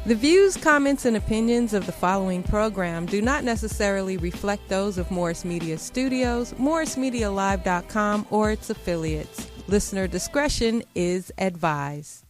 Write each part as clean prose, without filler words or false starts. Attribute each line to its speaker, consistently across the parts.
Speaker 1: The views, comments, and opinions of the following program do not necessarily reflect those of Morris Media Studios, MorrisMediaLive.com, or its affiliates. Listener discretion is advised.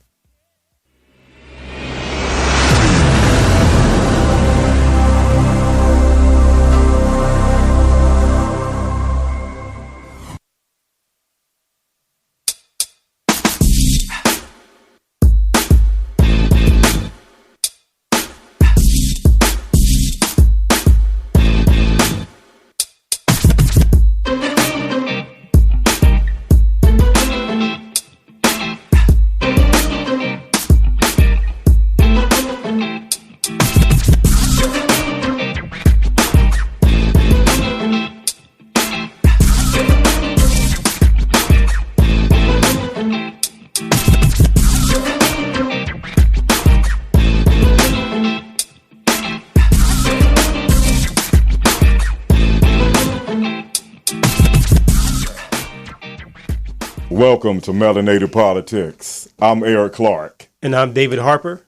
Speaker 2: Welcome to Melanated Politics. I'm Eric Clark.
Speaker 3: And I'm David Harper.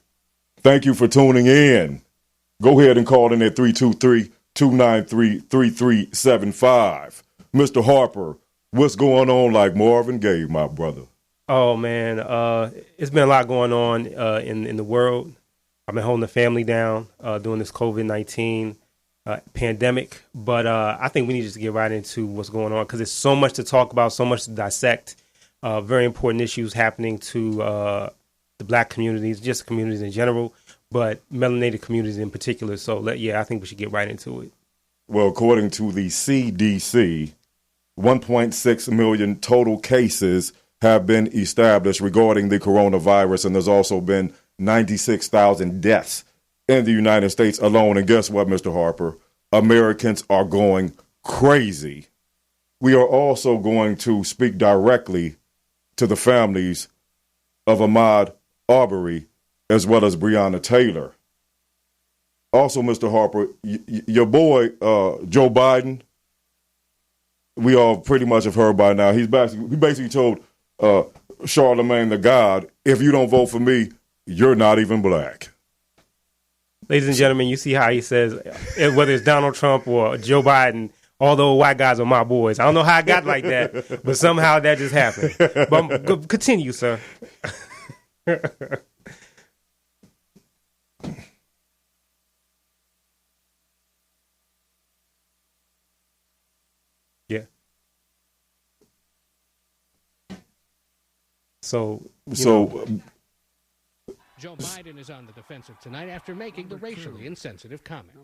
Speaker 2: Thank you for tuning in. Go ahead and call in at 323-293-3375. Mr. Harper, what's going on like Marvin Gaye, my brother?
Speaker 3: Oh, man, it's been a lot going on in the world. I've been holding the family down during this COVID-19 pandemic. But I think we need to just get right into what's going on because there's so much to talk about, so much to dissect. Very important issues happening to the black communities, just communities in general, but melanated communities in particular. So, I think we should get right into it.
Speaker 2: Well, according to the CDC, 1.6 million total cases have been established regarding the coronavirus, and there's also been 96,000 deaths in the United States alone. And guess what, Mr. Harper? Americans are going crazy. We are also going to speak directly to the families of Ahmaud Arbery as well as Breona Taylor. Also, Mr. Harper, your boy, Joe Biden, we all pretty much have heard by now. He basically told Charlemagne the God, if you don't vote for me, you're not even black.
Speaker 3: Ladies and gentlemen, you see how he says, whether it's Donald Trump or Joe Biden, although white guys are my boys. I don't know how I got like that, but somehow that just happened. But continue, sir. Yeah. So
Speaker 4: Joe Biden is on the defensive tonight after making the racially insensitive comments.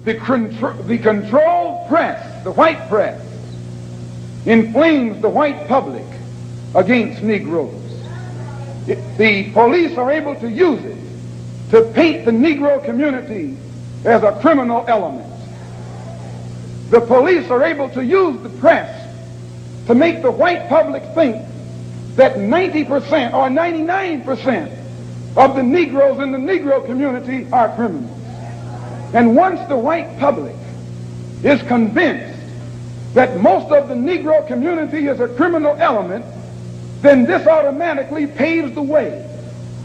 Speaker 5: The controlled press, the white press, inflames the white public against Negroes. The police are able to use it to paint the Negro community as a criminal element. The police are able to use the press to make the white public think that 90% or 99% of the Negroes in the Negro community are criminals. And once the white public is convinced that most of the Negro community is a criminal element, then this automatically paves the way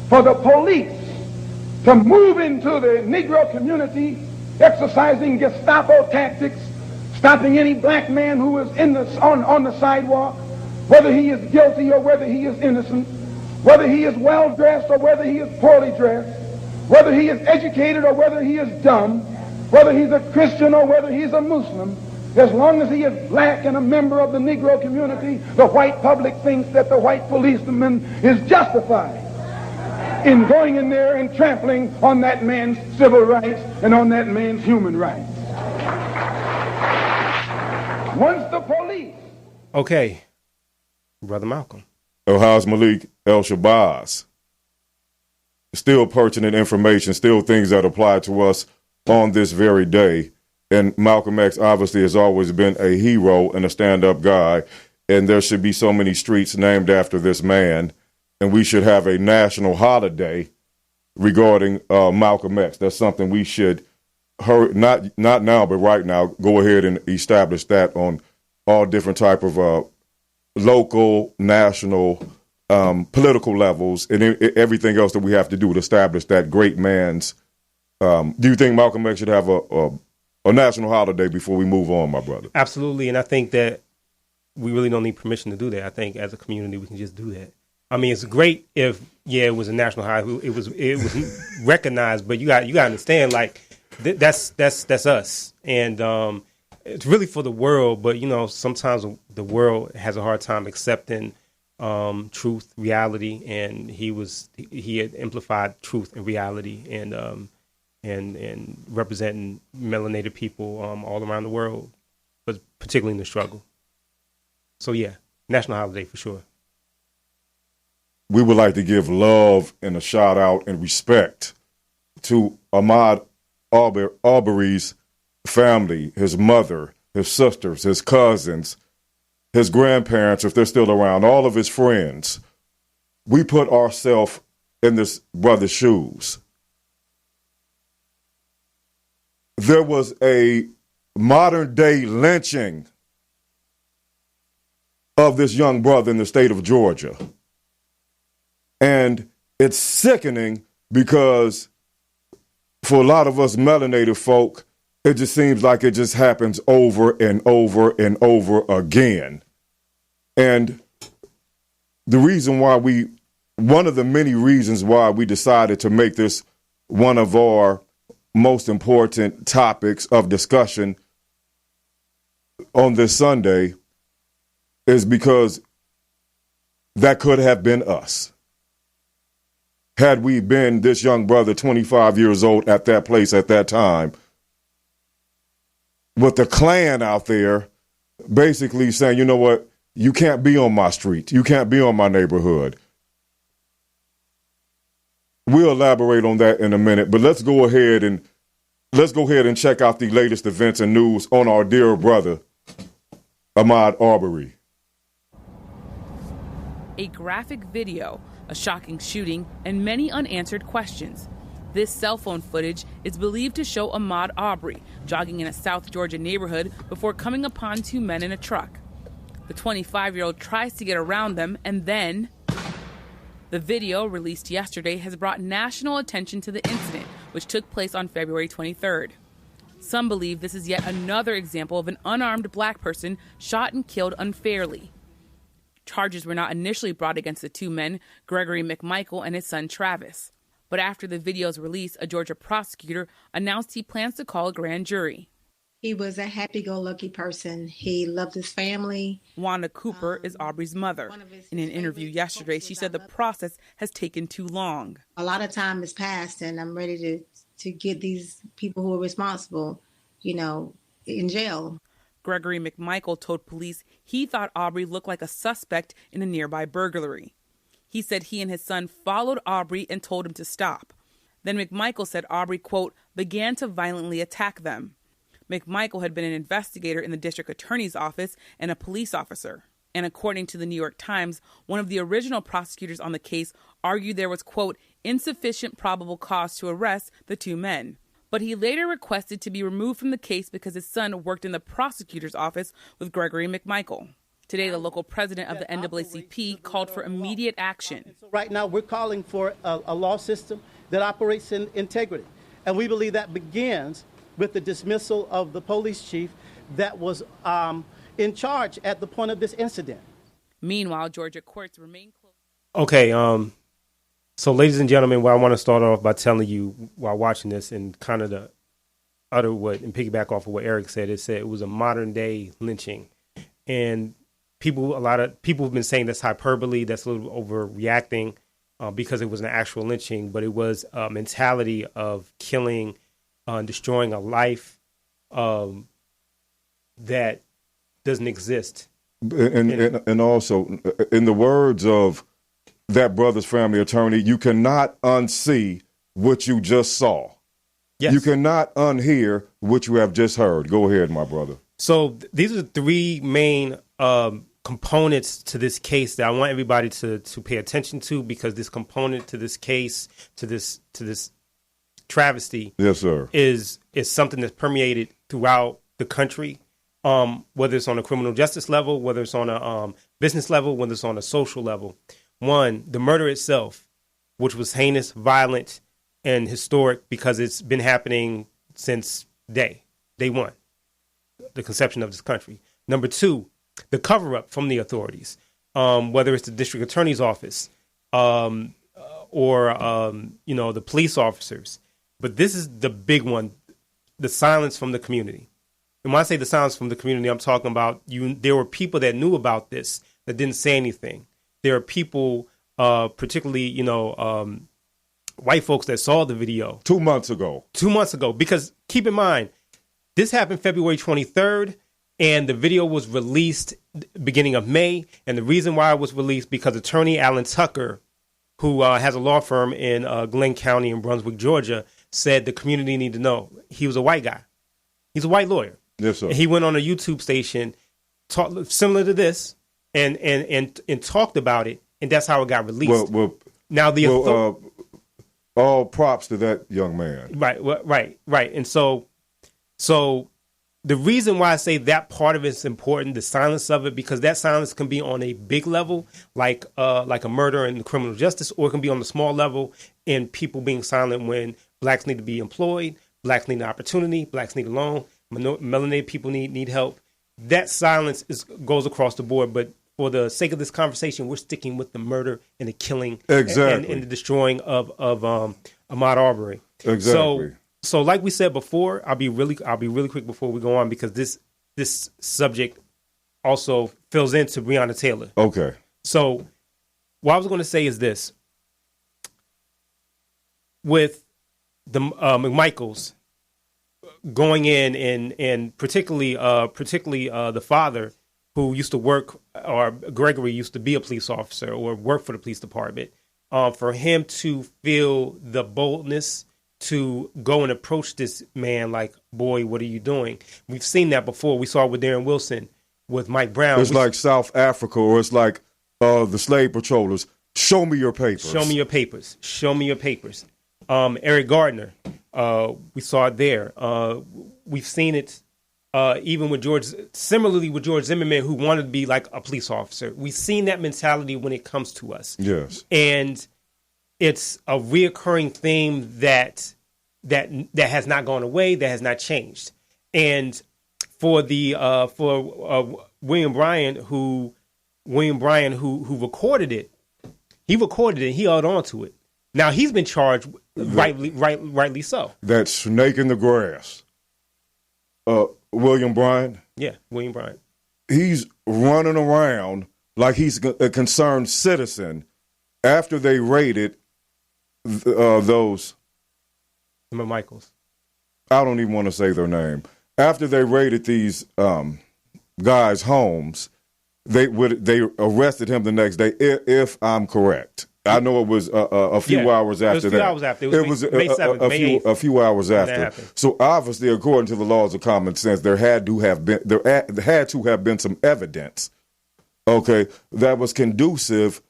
Speaker 5: for the police to move into the Negro community, exercising Gestapo tactics, stopping any black man who is on the sidewalk, whether he is guilty or whether he is innocent, whether he is well dressed or whether he is poorly dressed, whether he is educated or whether he is dumb, whether he's a Christian or whether he's a Muslim. As long as he is black and a member of the Negro community, the white public thinks that the white policeman is justified in going in there and trampling on that man's civil rights and on that man's human rights. Once the police...
Speaker 3: Okay, Brother Malcolm.
Speaker 2: How's Malik El-Shabazz? Still pertinent information, still things that apply to us on this very day. And Malcolm X obviously has always been a hero and a stand-up guy. And there should be so many streets named after this man. And we should have a national holiday regarding Malcolm X. That's something we should, not now, but right now, go ahead and establish that on all different type of local, national, political levels, and everything else that we have to do to establish that great man's. Do you think Malcolm X should have a national holiday before we move on, my brother?
Speaker 3: Absolutely, and I think that we really don't need permission to do that. I think as a community we can just do that. I mean, it's great if it was a national holiday, it was recognized, but you got to understand, like that's us, and it's really for the world. But sometimes the world has a hard time accepting truth, reality, and he had amplified truth and reality, and representing melanated people all around the world, but particularly in the struggle. So yeah, national holiday for sure.
Speaker 2: We would like to give love and a shout out and respect to Ahmaud Arbery's family, his mother, his sisters, his cousins, his grandparents, if they're still around, all of his friends. We put ourselves in this brother's shoes. There was a modern day lynching of this young brother in the state of Georgia. And it's sickening because for a lot of us melanated folk, it just seems like it just happens over and over and over again. And the reason why one of the many reasons why we decided to make this one of our most important topics of discussion on this Sunday is because that could have been us. Had we been this young brother, 25 years old at that place at that time, with the Klan out there basically saying, you know what, you can't be on my street. You can't be on my neighborhood. We'll elaborate on that in a minute, but let's go ahead and check out the latest events and news on our dear brother, Ahmaud Arbery.
Speaker 6: A graphic video, a shocking shooting, and many unanswered questions. This cell phone footage is believed to show Ahmaud Arbery jogging in a South Georgia neighborhood before coming upon two men in a truck. The 25-year-old tries to get around them, and then the video, released yesterday, has brought national attention to the incident, which took place on February 23rd. Some believe this is yet another example of an unarmed black person shot and killed unfairly. Charges were not initially brought against the two men, Gregory McMichael and his son Travis. But after the video's release, a Georgia prosecutor announced he plans to call a grand jury.
Speaker 7: He was a happy-go-lucky person. He loved his family.
Speaker 6: Wanda Cooper is Aubrey's mother. In an interview yesterday, she said the process has taken too long.
Speaker 7: A lot of time has passed, and I'm ready to get these people who are responsible, in jail.
Speaker 6: Gregory McMichael told police he thought Arbery looked like a suspect in a nearby burglary. He said he and his son followed Arbery and told him to stop. Then McMichael said Arbery, quote, began to violently attack them. McMichael had been an investigator in the district attorney's office and a police officer. And according to the New York Times, one of the original prosecutors on the case argued there was, quote, insufficient probable cause to arrest the two men. But he later requested to be removed from the case because his son worked in the prosecutor's office with Gregory McMichael. Today, the local president of the NAACP called for immediate action.
Speaker 8: So right now, we're calling for a law system that operates in integrity. And we believe that begins with the dismissal of the police chief that was in charge at the point of this incident.
Speaker 6: Meanwhile, Georgia courts remain closed.
Speaker 3: Okay, so ladies and gentlemen, what I want to start off by telling you while watching this and kind of and piggyback off of what Eric said, it was a modern day lynching. And a lot of people have been saying that's hyperbole, that's a little overreacting because it was an actual lynching, but it was a mentality of killing, destroying a life that doesn't exist.
Speaker 2: And also, in the words of that brother's family attorney, you cannot unsee what you just saw.
Speaker 3: Yes.
Speaker 2: You cannot unhear what you have just heard. Go ahead, my brother.
Speaker 3: So these are the three main components to this case that I want everybody to pay attention to, because this component to this case, to this travesty,
Speaker 2: yes, sir,
Speaker 3: is something that's permeated throughout the country. Whether it's on a criminal justice level, whether it's on a business level, whether it's on a social level. One, the murder itself, which was heinous, violent, and historic because it's been happening since day one, the conception of this country. Number two, the cover-up from the authorities, whether it's the district attorney's office or the police officers. But this is the big one, the silence from the community. And when I say the silence from the community, I'm talking about there were people that knew about this that didn't say anything. There are people, particularly, white folks that saw the video
Speaker 2: 2 months ago.
Speaker 3: 2 months ago, because keep in mind, this happened February 23rd, and the video was released beginning of May. And the reason why it was released because attorney Alan Tucker, who has a law firm in Glenn County in Brunswick, Georgia, said the community need to know. He was a white guy. He's a white lawyer.
Speaker 2: Yes, sir.
Speaker 3: And he went on a YouTube station similar to this and talked about it, and that's how it got released. Now
Speaker 2: all props to that young man.
Speaker 3: Right. And so the reason why I say that part of it's important, the silence of it, because that silence can be on a big level, like a murder in the criminal justice, or it can be on the small level in people being silent when blacks need to be employed, blacks need an opportunity, blacks need a loan, melanated people need help. That silence goes across the board, but for the sake of this conversation, we're sticking with the murder and the killing,
Speaker 2: exactly,
Speaker 3: and the destroying of Ahmaud Arbery.
Speaker 2: Exactly.
Speaker 3: So like we said before, I'll be really quick before we go on, because this subject also fills into Breonna Taylor.
Speaker 2: Okay. So
Speaker 3: what I was going to say is this: with the McMichaels going in and particularly the father, who used to work, or Gregory used to be a police officer or work for the police department, for him to feel the boldness to go and approach this man like, boy, what are you doing? We've seen that before. We saw it with Darren Wilson, with Mike Brown.
Speaker 2: It's like South Africa, or it's like the slave patrollers. Show me your papers.
Speaker 3: Show me your papers. Show me your papers. Eric Gardner, we saw it there. We've seen it even with similarly with George Zimmerman, who wanted to be like a police officer. We've seen that mentality when it comes to us.
Speaker 2: Yes.
Speaker 3: And it's a reoccurring theme that has not gone away, that has not changed. And for William Bryan, who recorded it, he held on to it. Now he's been charged, rightly so.
Speaker 2: That snake in the grass. William Bryan?
Speaker 3: Yeah, William Bryan.
Speaker 2: He's running around like he's a concerned citizen after they raided those.
Speaker 3: Michaels.
Speaker 2: I don't even want to say their name. After they raided these guys' homes, they arrested him the next day, if I'm correct. I know it was a few hours after that. It was May 7th, a few hours after. So obviously, according to the laws of common sense, there had to have been some evidence, okay, that was conducive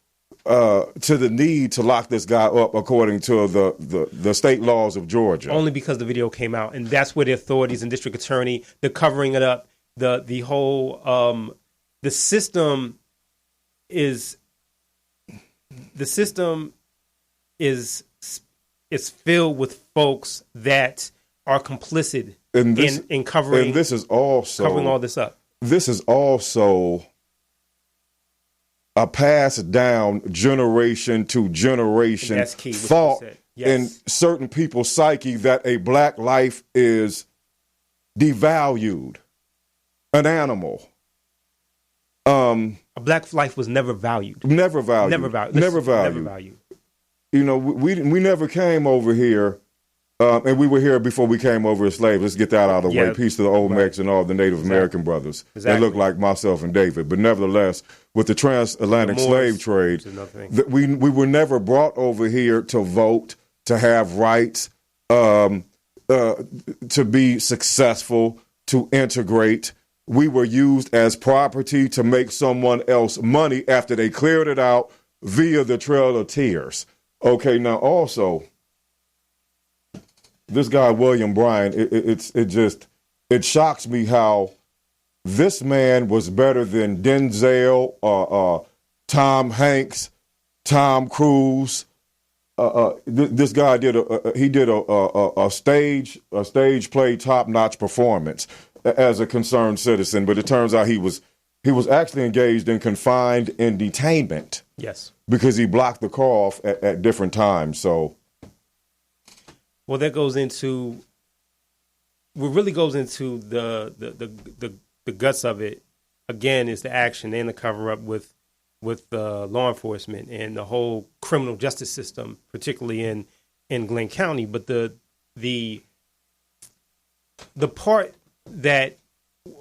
Speaker 2: to the need to lock this guy up according to the state laws of Georgia.
Speaker 3: Only because the video came out, and that's where the authorities and district attorney, they're covering it up. The whole the system is filled with folks that are complicit in covering.
Speaker 2: And this is also
Speaker 3: covering all this up.
Speaker 2: This is also a passed down generation to generation thought in certain people's psyche that a black life is devalued, an animal.
Speaker 3: A black life was never valued.
Speaker 2: Never valued. Never valued. You know, we never came over here, and we were here before we came over as slaves. Let's get that out of the way. Peace to the Olmecs and all the Native American brothers. They look like myself and David. But nevertheless, with the transatlantic slave trade, we were never brought over here to vote, to have rights, to be successful, to integrate. We were used as property to make someone else money after they cleared it out via the Trail of Tears. Okay, now also, this guy William Bryan, it shocks me how this man was better than Denzel, Tom Hanks, Tom Cruise. This guy did a stage play top-notch performance as a concerned citizen, but it turns out he was actually engaged in confined in detainment.
Speaker 3: Yes,
Speaker 2: because he blocked the car off at different times. So,
Speaker 3: well, that goes into what really goes into the guts of it. Again, is the action and the cover up with law enforcement and the whole criminal justice system, particularly in Glenn County. But the part that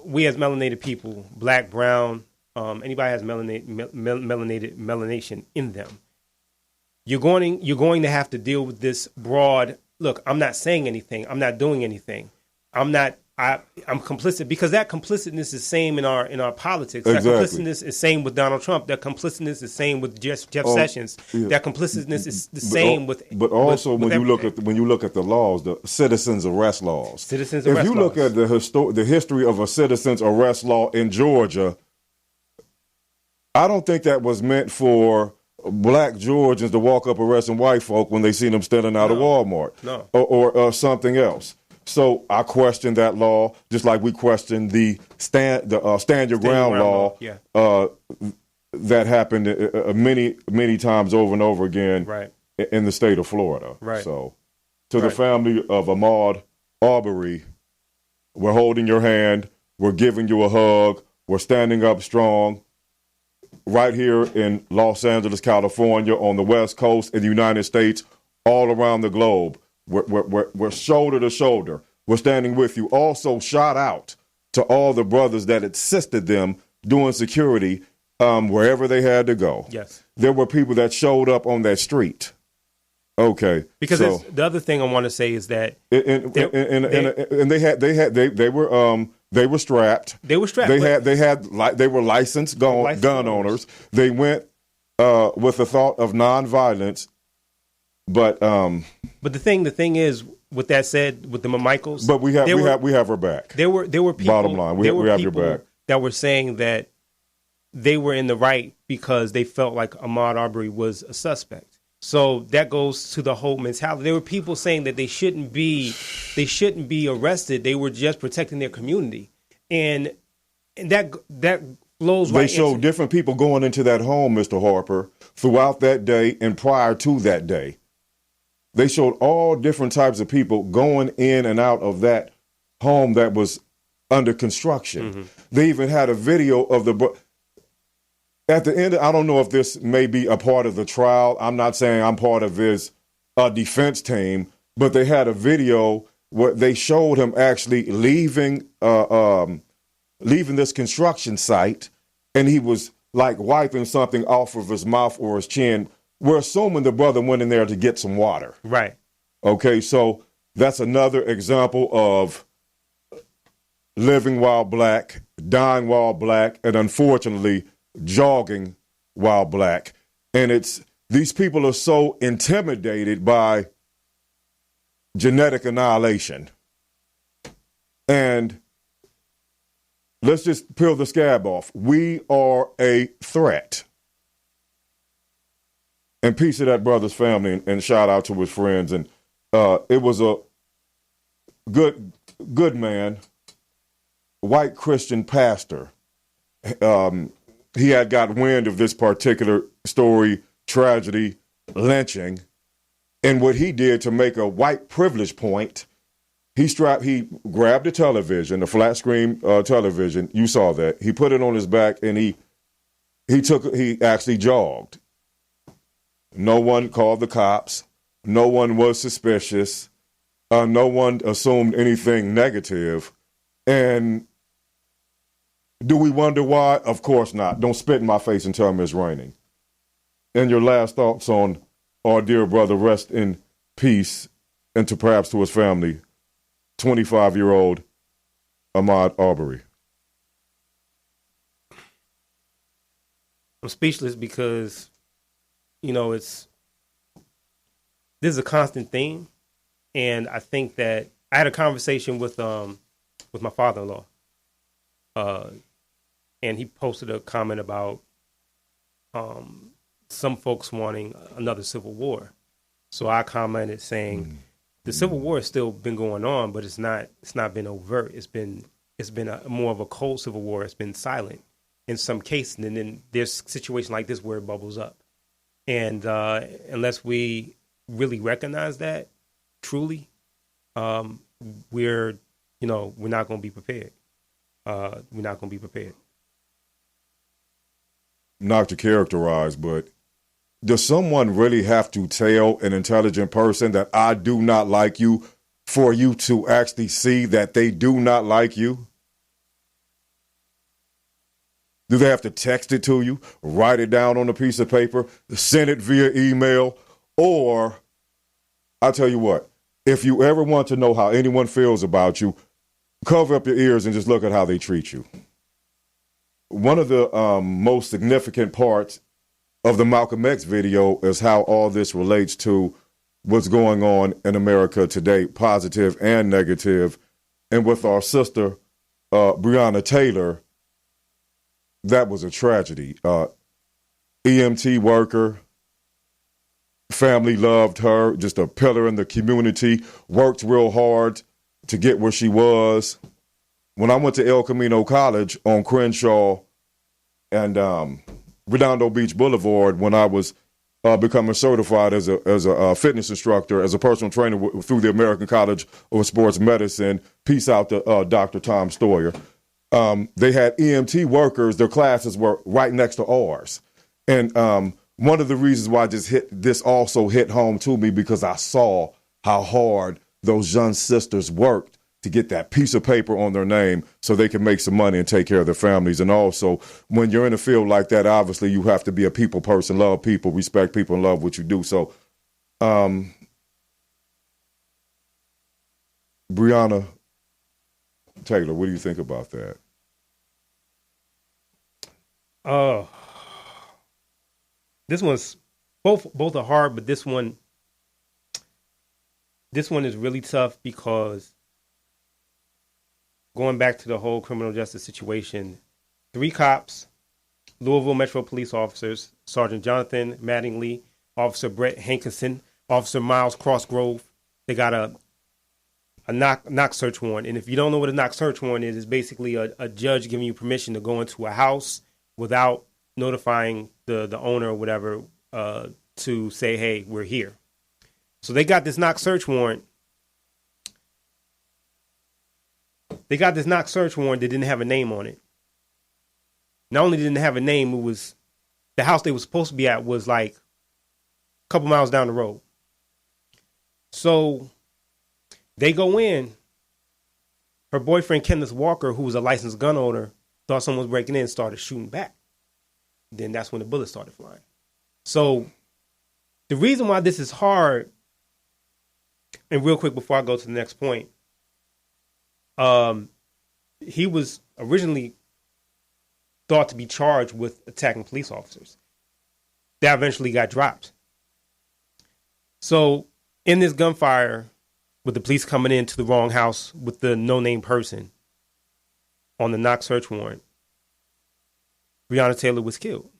Speaker 3: we as melanated people, black, brown, anybody has melanation in them, you're going to have to deal with this broad. Look, I'm not saying anything. I'm not doing anything. I'm complicit, because that complicitness is same in our politics.
Speaker 2: Exactly.
Speaker 3: That complicitness is same with Donald Trump. That complicitness is same with Jeff Sessions.
Speaker 2: Yeah.
Speaker 3: That complicitness is the same with.
Speaker 2: But also,
Speaker 3: with
Speaker 2: when you look at the laws, the citizens arrest laws.
Speaker 3: Citizens arrest laws.
Speaker 2: If you look at the history of a citizens arrest law in Georgia, I don't think that was meant for black Georgians to walk up arresting white folk when they see them standing out of Walmart.
Speaker 3: No.
Speaker 2: Or something else. So I question that law, just like we question the stand your ground law.
Speaker 3: Yeah.
Speaker 2: That happened many times over and over again.
Speaker 3: Right.
Speaker 2: In the state of Florida.
Speaker 3: Right.
Speaker 2: So, to the family of Ahmaud Arbery, we're holding your hand. We're giving you a hug. We're standing up strong. Right here in Los Angeles, California, on the West Coast, in the United States, all around the globe. We're shoulder to shoulder. We're standing with you. Also, shout out to all the brothers that assisted them doing security wherever they had to go.
Speaker 3: Yes. There
Speaker 2: were people that showed up on that street. Okay.
Speaker 3: Because the other thing I want to say is that
Speaker 2: and they were strapped.
Speaker 3: They were strapped.
Speaker 2: They were licensed gun owners. They went with the thought of nonviolence. But
Speaker 3: the thing is, with that said, with the Michaels,
Speaker 2: but we have her back.
Speaker 3: There were people.
Speaker 2: Bottom line, we have your back.
Speaker 3: That were saying that they were in the right because they felt like Ahmaud Arbery was a suspect. So that goes to the whole mentality. There were people saying that they shouldn't be arrested. They were just protecting their community, and that flows right.
Speaker 2: They showed different people going into that home, Mr. Harper, throughout that day and prior to that day. They showed all different types of people going in and out of that home that was under construction. Mm-hmm. They even had a video of at the end. I don't know if this may be a part of the trial. I'm not saying I'm part of his defense team, but they had a video where they showed him actually leaving this construction site, and he was like wiping something off of his mouth or his chin. We're assuming the brother went in there to get some water.
Speaker 3: Right.
Speaker 2: Okay, so that's another example of living while black, dying while black, and unfortunately jogging while black. And these people are so intimidated by genetic annihilation. And let's just peel the scab off. We are a threat. And peace to that brother's family, and shout out to his friends. And it was a good man, white Christian pastor. He had got wind of this particular story, tragedy, lynching, and what he did to make a white privilege point, he grabbed a television, a flat screen television. You saw that. He put it on his back, and he actually jogged. No one called the cops. No one was suspicious. No one assumed anything negative. And do we wonder why? Of course not. Don't spit in my face and tell me it's raining. And your last thoughts on our dear brother, rest in peace, and perhaps to his family, 25-year-old Ahmaud Arbery.
Speaker 3: I'm speechless because, this is a constant theme, and I think that I had a conversation with my father-in-law, and he posted a comment about some folks wanting another civil war. So I commented saying the Civil War has still been going on, but it's not been overt. It's been more of a cold civil war. It's been silent in some cases, and then there's situations like this where it bubbles up. And unless we really recognize that truly, we're not going to be prepared. We're not going to be prepared.
Speaker 2: Not to characterize, but does someone really have to tell an intelligent person that I do not like you for you to actually see that they do not like you? Do they have to text it to you, write it down on a piece of paper, send it via email? Or, I'll tell you what, if you ever want to know how anyone feels about you, cover up your ears and just look at how they treat you. One of the most significant parts of the Malcolm X video is how all this relates to what's going on in America today, positive and negative. And with our sister, Breonna Taylor, that was a tragedy. EMT worker, family loved her, just a pillar in the community, worked real hard to get where she was. When I went to El Camino College on Crenshaw and Redondo Beach Boulevard, when I was becoming certified as a fitness instructor, as a personal trainer through the American College of Sports Medicine, peace out to Dr. Tom Stoyer, they had EMT workers, their classes were right next to ours. And one of the reasons why this also hit home to me, because I saw how hard those young sisters worked to get that piece of paper on their name so they can make some money and take care of their families. And also, when you're in a field like that, obviously you have to be a people person, love people, respect people, and love what you do. So, Breonna Taylor, what do you think about that?
Speaker 3: This one's both are hard, but this one is really tough because going back to the whole criminal justice situation, 3 cops, Louisville Metro Police officers, Sergeant Jonathan Mattingly, Officer Brett Hankinson, Officer Miles Crossgrove, they got a knock search warrant. And if you don't know what a knock search warrant is, it's basically a judge giving you permission to go into a house without notifying the owner or whatever to say, hey, we're here. So they got this knock search warrant. They got this knock search warrant that didn't have a name on it. Not only didn't it have a name, it was the house they were supposed to be at was like a couple miles down the road. So they go in. Her boyfriend, Kenneth Walker, who was a licensed gun owner, thought someone was breaking in and started shooting back. Then that's when the bullets started flying. So the reason why this is hard, and real quick before I go to the next point, he was originally thought to be charged with attacking police officers. That eventually got dropped. So in this gunfire, with the police coming into the wrong house with the no-name person on the knock search warrant, Breonna Taylor was killed.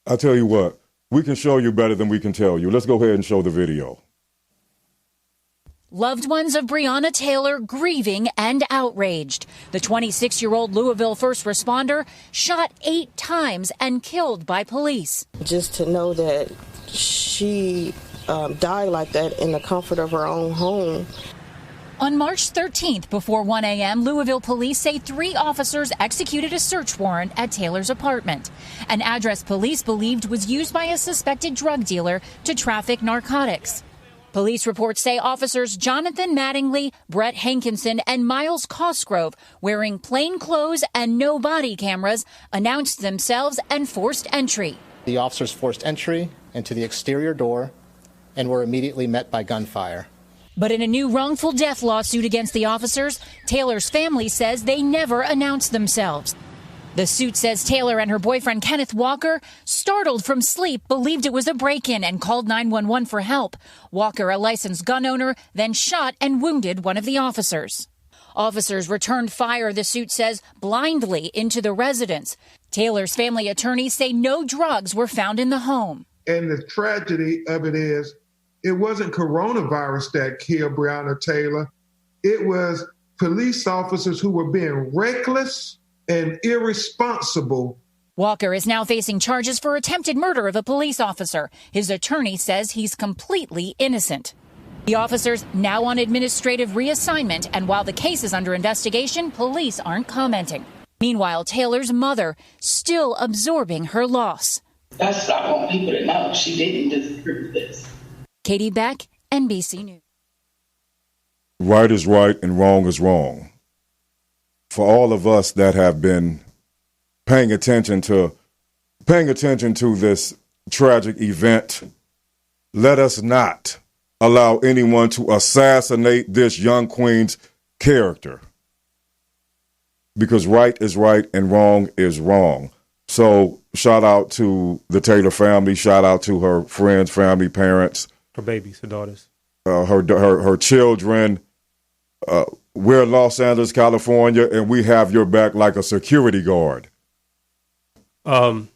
Speaker 2: I'll tell you what, we can show you better than we can tell you. Let's go ahead and show the video.
Speaker 9: Loved ones of Breonna Taylor grieving and outraged. The 26-year-old Louisville first responder shot 8 times and killed by police.
Speaker 10: Just to know that she died like that in the comfort of her own home.
Speaker 9: On March 13th, before 1 a.m., Louisville police say 3 officers executed a search warrant at Taylor's apartment, an address police believed was used by a suspected drug dealer to traffic narcotics. Police reports say officers Jonathan Mattingly, Brett Hankinson, and Miles Cosgrove, wearing plain clothes and no body cameras, announced themselves and forced entry.
Speaker 11: The officers forced entry into the exterior door and were immediately met by gunfire.
Speaker 9: But in a new wrongful death lawsuit against the officers, Taylor's family says they never announced themselves. The suit says Taylor and her boyfriend Kenneth Walker, startled from sleep, believed it was a break-in and called 911 for help. Walker, a licensed gun owner, then shot and wounded one of the officers. Officers returned fire, the suit says, blindly into the residence. Taylor's family attorneys say no drugs were found in the home.
Speaker 12: And the tragedy of it is, it wasn't coronavirus that killed Breonna Taylor. It was police officers who were being reckless and irresponsible.
Speaker 9: Walker is now facing charges for attempted murder of a police officer. His attorney says he's completely innocent. The officer's now on administrative reassignment, and while the case is under investigation, police aren't commenting. Meanwhile, Taylor's mother still absorbing her loss.
Speaker 13: That's what I want people to know. She didn't deserve this.
Speaker 9: Katie Beck, NBC News.
Speaker 2: Right is right and wrong is wrong. For all of us that have been paying attention to this tragic event, let us not allow anyone to assassinate this young queen's character. Because right is right and wrong is wrong. So shout out to the Taylor family. Shout out to her friends, family, parents.
Speaker 3: Her babies, her daughters.
Speaker 2: Her children. We're Los Angeles, California, and we have your back like a security guard.
Speaker 3: Like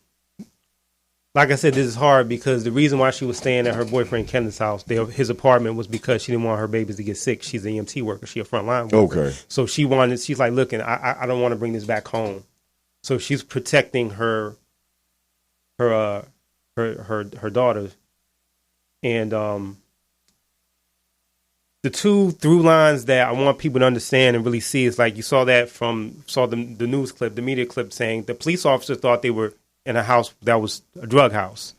Speaker 3: I said, this is hard because the reason why she was staying at her boyfriend Kenneth's house, his apartment, was because she didn't want her babies to get sick. She's an EMT worker. She's a frontline worker. Okay. So she's like, look, I don't want to bring this back home. So she's protecting her daughters. And the two through lines that I want people to understand and really see is, like, you saw the news clip, the media clip, saying the police officers thought they were in a house that was a drug house.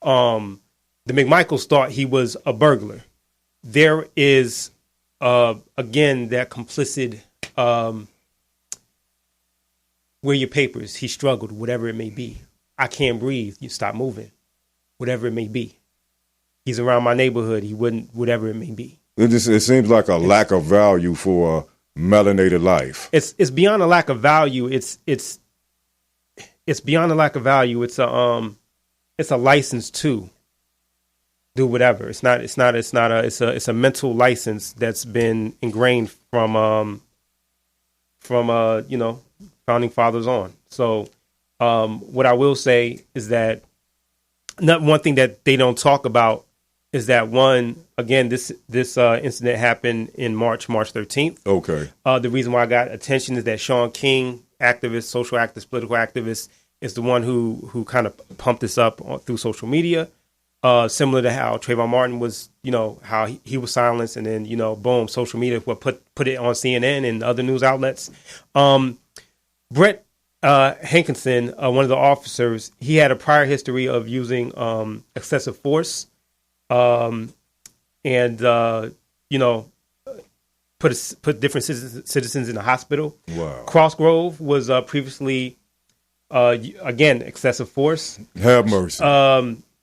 Speaker 3: The McMichaels thought he was a burglar. There is, again, that complicit, where your papers, he struggled, whatever it may be. I can't breathe, you stop moving, whatever it may be. He's around my neighborhood, he wouldn't, whatever it may be.
Speaker 2: It seems like a lack of value for a melanated life.
Speaker 3: It's beyond a lack of value. It's beyond a lack of value. It's a license to do whatever. It's a mental license that's been ingrained from founding fathers on. So what I will say is that one thing that they don't talk about is that, one, again, this incident happened in March 13th.
Speaker 2: Okay.
Speaker 3: The reason why I got attention is that Shaun King, activist, social activist, political activist, is the one who kind of pumped this up through social media, similar to how Trayvon Martin was, how he was silenced, and then, boom, social media will put it on CNN and other news outlets. Brett Hankinson, one of the officers, he had a prior history of using excessive force. Put different citizens in the hospital.
Speaker 2: Wow.
Speaker 3: Crossgrove was previously, again, excessive force.
Speaker 2: Have mercy.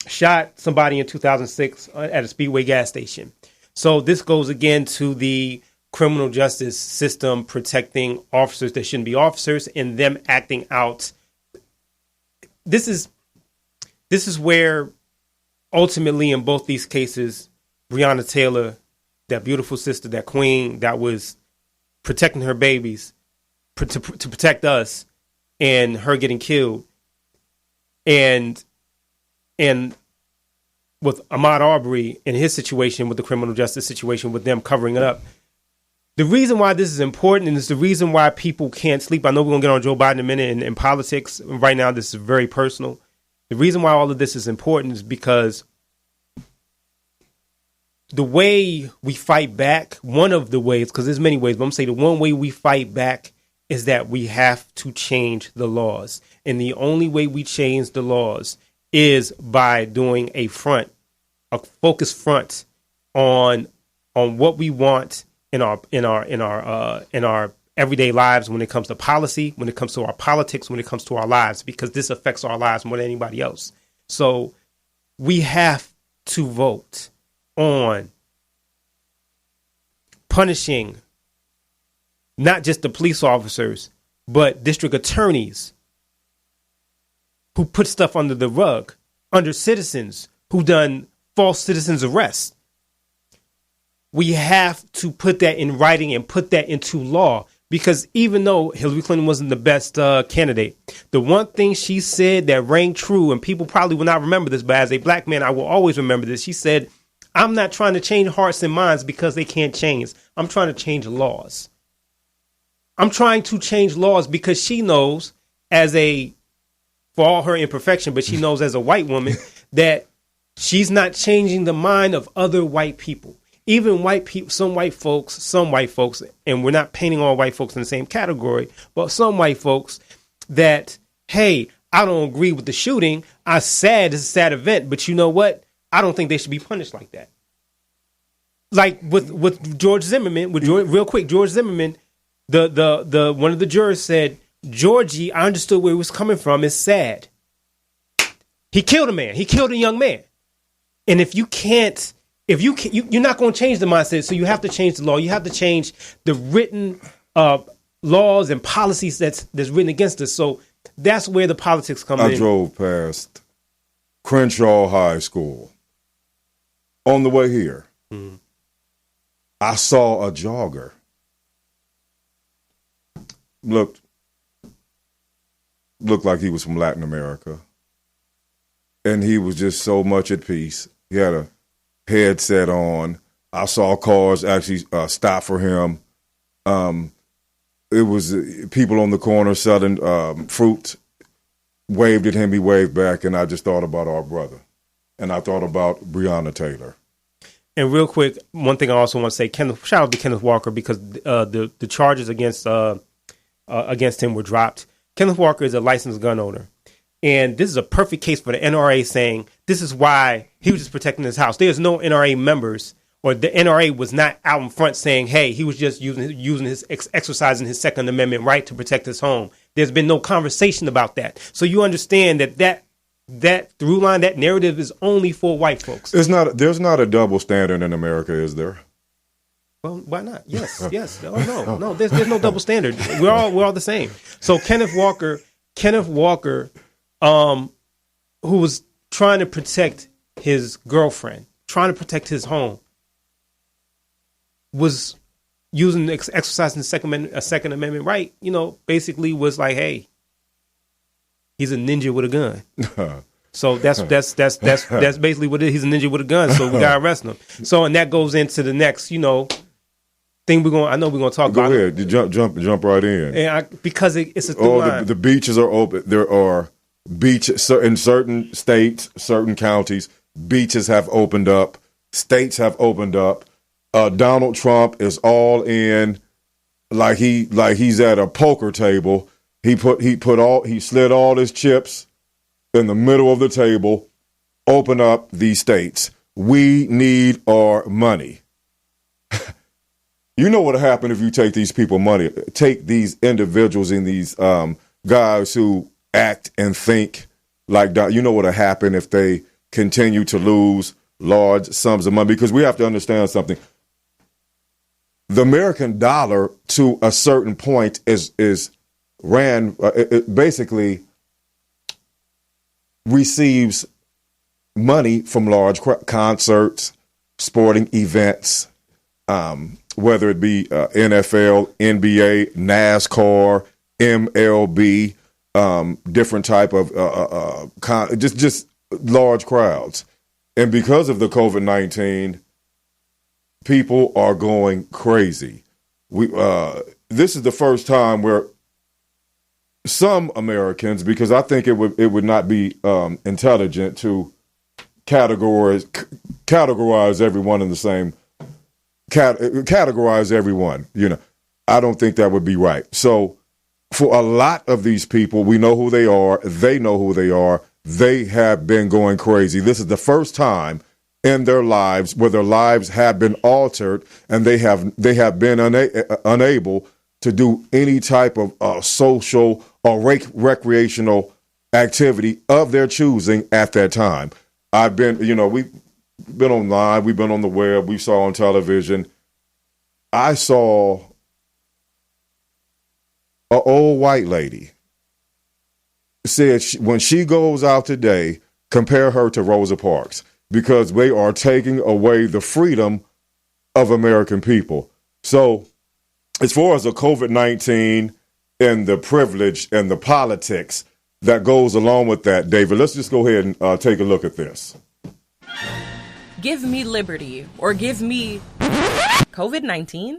Speaker 3: Shot somebody in 2006 at a Speedway gas station. So this goes again to the criminal justice system protecting officers that shouldn't be officers and them acting out. This is where ultimately, in both these cases, Breonna Taylor, that beautiful sister, that queen that was protecting her babies to protect us, and her getting killed, and with Ahmaud Arbery in his situation, with the criminal justice situation, with them covering it up. The reason why this is important, and it's the reason why people can't sleep. I know we're going to get on Joe Biden in a minute in politics. Right now, this is very personal. The reason why all of this is important is because the way we fight back, one of the ways, because there's many ways, but I'm saying the one way we fight back is that we have to change the laws. And the only way we change the laws is by doing a focused front on what we want in our everyday lives, when it comes to policy, when it comes to our politics, when it comes to our lives, because this affects our lives more than anybody else. So we have to vote on punishing not just the police officers, but district attorneys who put stuff under the rug, under citizens who done false citizens arrests. we have to put that in writing and put that into law. Because even though Hillary Clinton wasn't the best candidate, the one thing she said that rang true, and people probably will not remember this, but as a black man, I will always remember this. She said, I'm not trying to change hearts and minds because they can't change. I'm trying to change laws. I'm trying to change laws because she knows, for all her imperfection, but she knows as a white woman that she's not changing the mind of other white people. Even white people, some white folks, and we're not painting all white folks in the same category, but some white folks that, hey, I don't agree with the shooting. It's a sad event, but you know what? I don't think they should be punished like that. Like with George Zimmerman, George Zimmerman, the one of the jurors said, Georgie, I understood where he was coming from. It's sad. He killed a man. He killed a young man. And if you're not going to change the mindset, so you have to change the law. You have to change the written laws and policies that's written against us. So that's where the politics come in.
Speaker 2: I drove past Crenshaw High School on the way here. Mm-hmm. I saw a jogger. Looked like he was from Latin America. And he was just so much at peace. He had a headset on. I saw cars actually stop for him. It was people on the corner selling fruit, waved at him, he waved back, and I just thought about our brother. And I thought about Breonna Taylor.
Speaker 3: And real quick, one thing I also want to say, shout out to Kenneth Walker, because the charges against him were dropped. Kenneth Walker is a licensed gun owner. And this is a perfect case for the NRA saying this is why he was just protecting his house. There's no NRA members, or the NRA was not out in front saying, hey, he was just exercising his Second Amendment right to protect his home. There's been no conversation about that. So you understand that through line, that narrative is only for white folks.
Speaker 2: There's not a double standard in America, is there?
Speaker 3: Well, why not? Yes. Oh, no. There's no double standard. We're all the same. So Kenneth Walker, who was trying to protect his girlfriend, trying to protect his home, was exercising a Second Amendment right. Basically was like, hey, he's a ninja with a gun. So that's basically what it is. He's a ninja with a gun. So we gotta arrest him. So, and that goes into the next, thing I know we're gonna talk about.
Speaker 2: Go ahead, you jump right in.
Speaker 3: And because it's a through line.
Speaker 2: The beaches are open. There are beaches in certain states, certain counties. Beaches have opened up. States have opened up. Donald Trump is all in, like he's at a poker table. He slid all his chips in the middle of the table. Open up these states. We need our money. You know what will happen if you take these people money? Take these individuals and these guys who act and think like that. You know what will happen if they continue to lose large sums of money? Because we have to understand something. The American dollar, to a certain point, it basically receives money from large concerts, sporting events, whether it be NFL, NBA, NASCAR, MLB, different type of just large crowds. And because of the COVID-19, people are going crazy. This is the first time where some Americans, because I think it would not be intelligent to categorize everyone in the same categorize everyone. I don't think that would be right. So for a lot of these people, we know who they are. They know who they are. They have been going crazy. This is the first time in their lives where their lives have been altered, and they have been unable to do any type of social or recreational activity of their choosing at that time. We've been online, we've been on the web, we saw on television. I saw an old white lady said when she goes out today, compare her to Rosa Parks, because they are taking away the freedom of American people. So as far as the COVID-19 and the privilege and the politics that goes along with that, David, let's just go ahead and take a look at this.
Speaker 14: Give me liberty or give me COVID-19?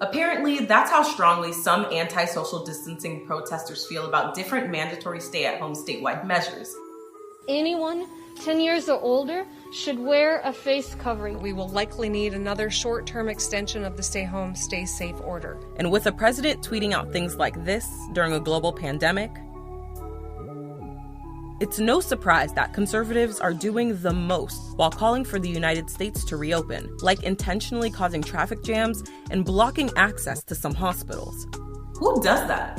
Speaker 14: Apparently, that's how strongly some anti-social distancing protesters feel about different mandatory stay-at-home statewide measures.
Speaker 15: Anyone 10 years or older should wear a face covering.
Speaker 16: We will likely need another short-term extension of the stay home, stay safe order.
Speaker 14: And with the president tweeting out things like this during a global pandemic, it's no surprise that conservatives are doing the most while calling for the United States to reopen, like intentionally causing traffic jams and blocking access to some hospitals. Who does that?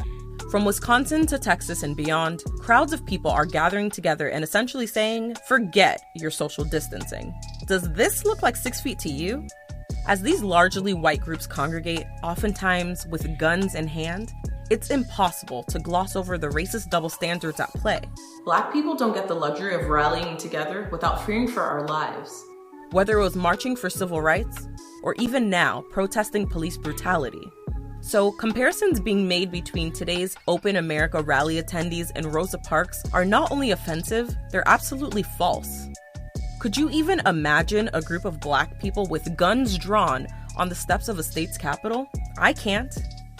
Speaker 14: From Wisconsin to Texas and beyond, crowds of people are gathering together and essentially saying, forget your social distancing. Does this look like 6 feet to you? As these largely white groups congregate, oftentimes with guns in hand, it's impossible to gloss over the racist double standards at play. Black people don't get the luxury of rallying together without fearing for our lives. Whether it was marching for civil rights, or even now, protesting police brutality. So comparisons being made between today's Open America rally attendees and Rosa Parks are not only offensive, they're absolutely false. Could you even imagine a group of Black people with guns drawn on the steps of a state's capitol? I can't.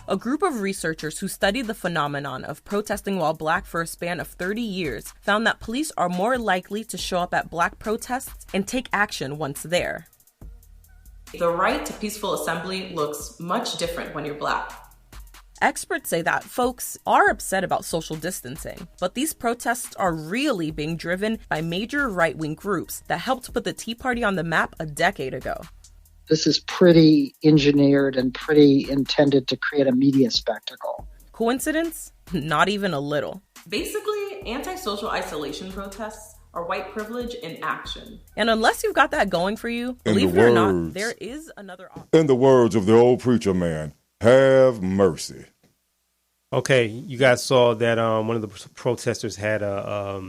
Speaker 14: A group of researchers who studied the phenomenon of protesting while Black for a span of 30 years found that police are more likely to show up at Black protests and take action once there. The right to peaceful assembly looks much different when you're Black. Experts say that folks are upset about social distancing, but these protests are really being driven by major right-wing groups that helped put the Tea Party on the map a decade ago.
Speaker 17: This is pretty engineered and pretty intended to create a media spectacle.
Speaker 14: Coincidence? Not even a little. Basically, antisocial isolation protests are white privilege in action. And unless you've got that going for you, believe it or not, there is another option.
Speaker 2: In the words of the old preacher man, have mercy.
Speaker 3: Okay, you guys saw that one of the protesters had I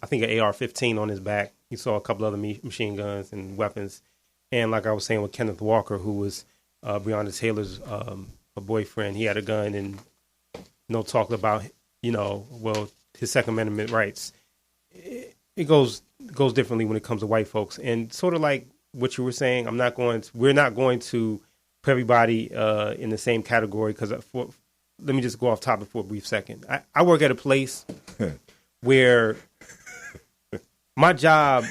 Speaker 3: think an AR-15 on his back. You saw a couple other machine guns and weapons. And like I was saying with Kenneth Walker, who was Breonna Taylor's boyfriend, he had a gun and talked about, his Second Amendment rights. It goes differently when it comes to white folks. And sort of like what you were saying, we're not going to put everybody in the same category because let me just go off topic for a brief second. I work at a place where my job,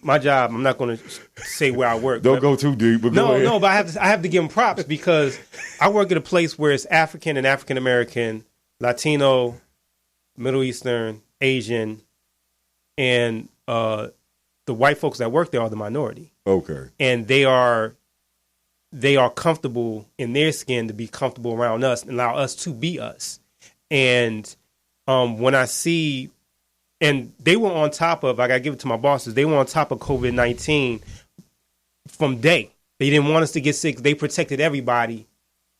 Speaker 3: I'm not going to say where I work.
Speaker 2: Don't go too deep. But
Speaker 3: but I have to give them props because I work at a place where it's African and African American, Latino, Middle Eastern, Asian, and the white folks that work there are the minority.
Speaker 2: Okay.
Speaker 3: And they are comfortable in their skin to be comfortable around us and allow us to be us. And when I see, and they were on top of, I got to give it to my bosses, they were on top of COVID-19 from day. They didn't want us to get sick. They protected everybody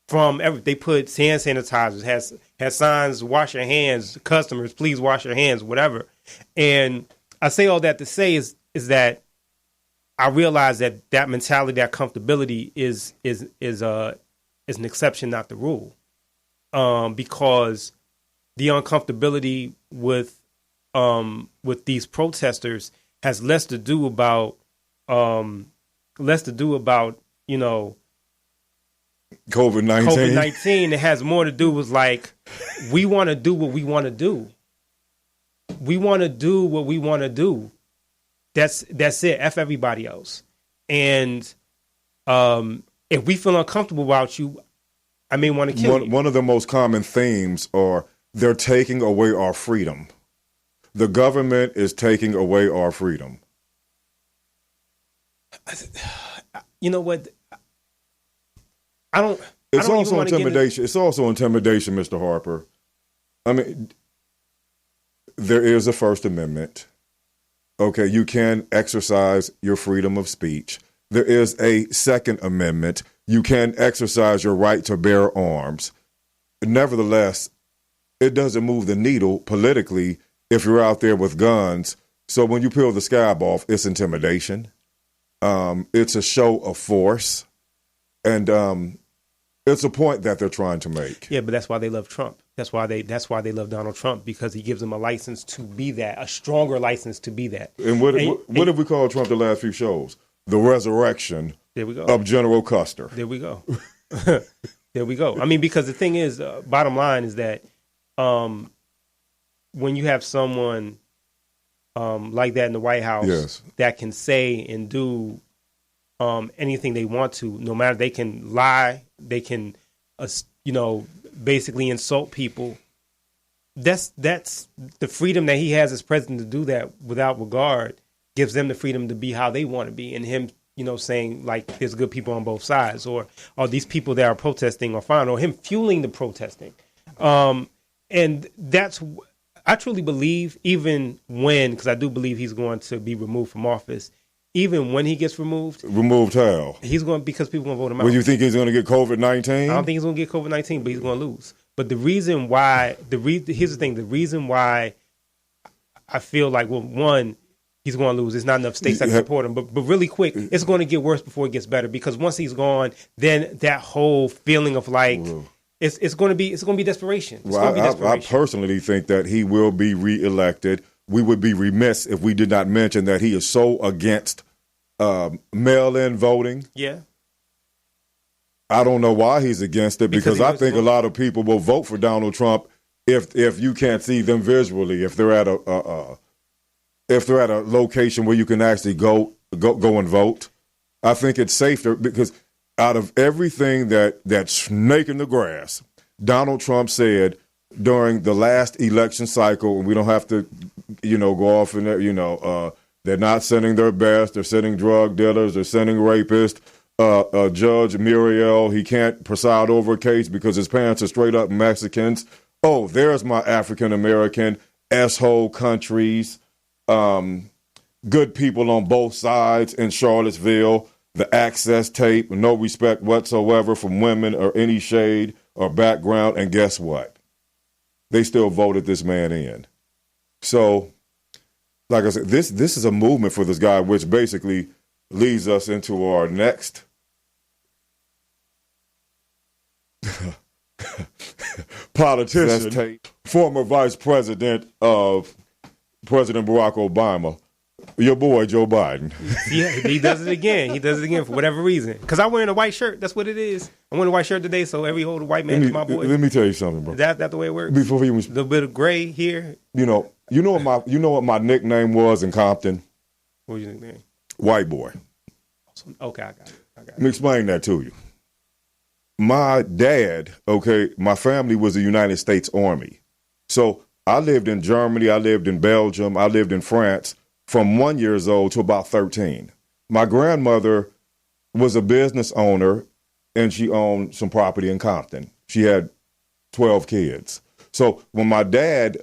Speaker 3: from they put hand sanitizers, had signs, wash your hands, customers, please wash your hands, whatever. And I say all that to say is that I realize that mentality, that comfortability is an exception, not the rule. Because the uncomfortability with these protesters has less to do about COVID-19. It has more to do with like, we want to do what we want to do. We want to do what we want to do. That's it. F everybody else. And if we feel uncomfortable about you, I may want to kill you.
Speaker 2: One of the most common themes are they're taking away our freedom. The government is taking away our freedom.
Speaker 3: You know what?
Speaker 2: It's also intimidation. It's also intimidation, Mr. Harper. I mean, there is a First Amendment. Okay, you can exercise your freedom of speech. There is a Second Amendment. You can exercise your right to bear arms. Nevertheless, it doesn't move the needle politically if you're out there with guns. So when you peel the scab off, it's intimidation. It's a show of force, and it's a point that they're trying to make.
Speaker 3: Yeah, but that's why they love Trump. That's why they love Donald Trump, because he gives them a license to be that, a stronger license to be that.
Speaker 2: And what have we called Trump the last few shows? The resurrection of General Custer.
Speaker 3: There we go. There we go. I mean, because the thing is, bottom line is that when you have someone like that in the White House that can say and do anything they want to, no matter, they can lie, they can, basically insult people. That's the freedom that he has as president to do that without regard, gives them the freedom to be how they want to be. And him, saying like there's good people on both sides, or these people that are protesting are fine, or him fueling the protesting. And that's, I truly believe, even when, because I do believe he's going to be removed from office, even when he gets removed.
Speaker 2: Removed how?
Speaker 3: He's going, because people are going to vote him out.
Speaker 2: Well, you think he's going to get COVID-19?
Speaker 3: I don't think he's going to get COVID-19, but he's going to lose. But the reason why, here's the thing, the reason why I feel like, well, one, he's going to lose. There's not enough states that support him. But really quick, it's going to get worse before it gets better, because once he's gone, then that whole feeling of like, it's going to be desperation.
Speaker 2: I personally think that he will be reelected. We would be remiss if we did not mention that he is so against mail-in voting.
Speaker 3: Yeah.
Speaker 2: I don't know why he's against it, because I think a lot of people will vote for Donald Trump if you can't see them visually, if they're at a location where you can actually go and vote. I think it's safer, because out of everything that's snake in the grass, Donald Trump said during the last election cycle, and we don't have to, go off and they're not sending their best, they're sending drug dealers, they're sending rapists. Judge Muriel, he can't preside over a case because his parents are straight up Mexicans. Oh, there's my African American S-hole countries. Good people on both sides in Charlottesville. The access tape, no respect whatsoever from women or any shade or background. And guess what? They still voted this man in. So, like I said, this is a movement for this guy, which basically leads us into our next politician, former vice president of President Barack Obama, your boy Joe Biden.
Speaker 3: Yeah, he does it again. He does it again for whatever reason. Because I'm wearing a white shirt. That's what it is. I'm wearing a white shirt today, so every old white man is my boy.
Speaker 2: Let me tell you something, bro.
Speaker 3: That's the way it works.
Speaker 2: Before he was
Speaker 3: a little bit of gray here.
Speaker 2: You know what my nickname was in Compton?
Speaker 3: What was your nickname?
Speaker 2: White boy.
Speaker 3: Okay, I got it.
Speaker 2: Let me explain that to you. My dad, my family was the United States Army. So I lived in Germany, I lived in Belgium, I lived in France from 1 year old to about 13. My grandmother was a business owner, and she owned some property in Compton. She had 12 kids. So when my dad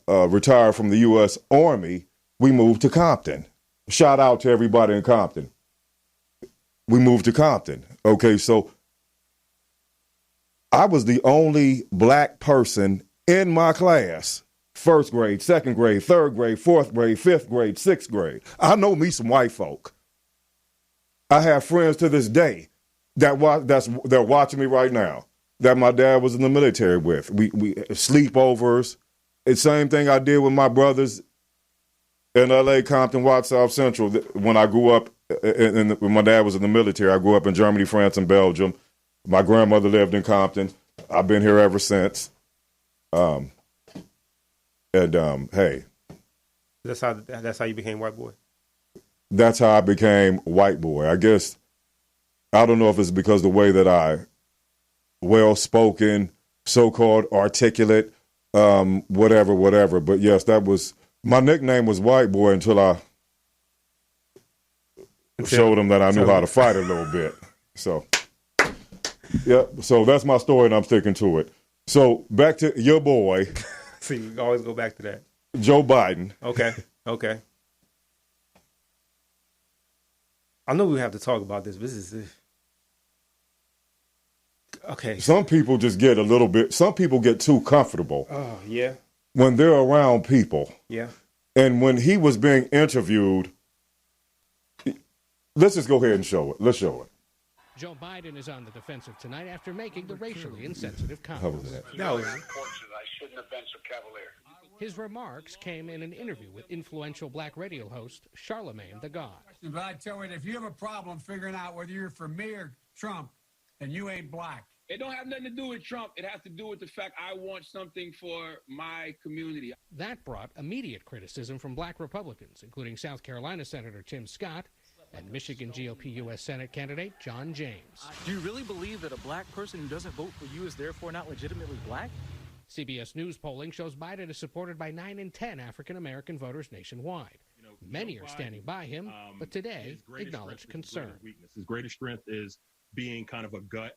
Speaker 2: retired from the U.S. Army, we moved to Compton. Shout out to everybody in Compton. We moved to Compton. So I was the only black person in my class. First grade, second grade, third grade, fourth grade, fifth grade, sixth grade. I know me some white folk. I have friends to this day they're watching me right now that my dad was in the military with. We sleepovers. It's the same thing I did with my brothers in L.A., Compton, Watts, South Central. When I grew up, when my dad was in the military, I grew up in Germany, France, and Belgium. My grandmother lived in Compton. I've been here ever since. Hey.
Speaker 3: That's how you became white boy?
Speaker 2: That's how I became white boy. I guess, I don't know if it's because the way that I well-spoken, so-called articulate, whatever. But yes, that was, my nickname was white boy until I showed them that I knew how to fight a little bit. So, yeah, so that's my story and I'm sticking to it. So back to your boy.
Speaker 3: So you always go back to that.
Speaker 2: Joe Biden.
Speaker 3: Okay. I know we have to talk about this, but this is okay.
Speaker 2: Some people just get some people get too comfortable.
Speaker 3: Oh, yeah.
Speaker 2: When they're around people.
Speaker 3: Yeah.
Speaker 2: And when he was being interviewed, Let's just go ahead and show it. Let's show it.
Speaker 4: Joe Biden is on the defensive tonight after making the racially insensitive
Speaker 2: How was
Speaker 4: comments.
Speaker 2: that?
Speaker 18: No. I shouldn't have been so cavalier.
Speaker 4: His remarks came in an interview with influential black radio host Charlemagne the God.
Speaker 19: But I tell you, if you have a problem figuring out whether you're for me or Trump, then you ain't black.
Speaker 20: It don't have nothing to do with Trump. It has to do with the fact I want something for my community.
Speaker 4: That brought immediate criticism from black Republicans, including South Carolina Senator Tim Scott and Michigan GOP U.S. Senate candidate John James.
Speaker 21: Do you really believe that a black person who doesn't vote for you is therefore not legitimately black?
Speaker 4: CBS News polling shows Biden is supported by 9 in 10 African-American voters nationwide. Many are standing by him, but today acknowledged concern.
Speaker 22: His greatest strength is being kind of a gut,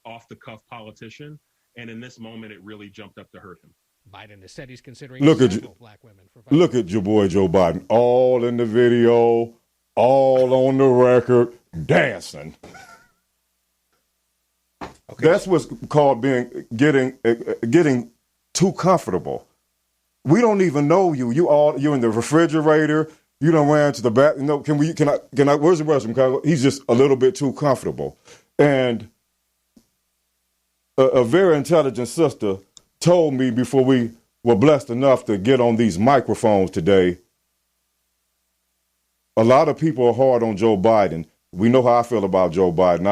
Speaker 22: off-the-cuff politician, and in this moment, it really jumped up to hurt him.
Speaker 4: Biden has said he's considering
Speaker 2: Look at
Speaker 4: several black women for
Speaker 2: Look at your boy Joe Biden, all in the video, all on the record, dancing. Okay. That's what's called getting too comfortable. We don't even know you. You're in the refrigerator. You done ran to the back. No, can I? Where's the restroom? He's just a little bit too comfortable. And a very intelligent sister told me before we were blessed enough to get on these microphones today, a lot of people are hard on Joe Biden. We know how I feel about Joe Biden.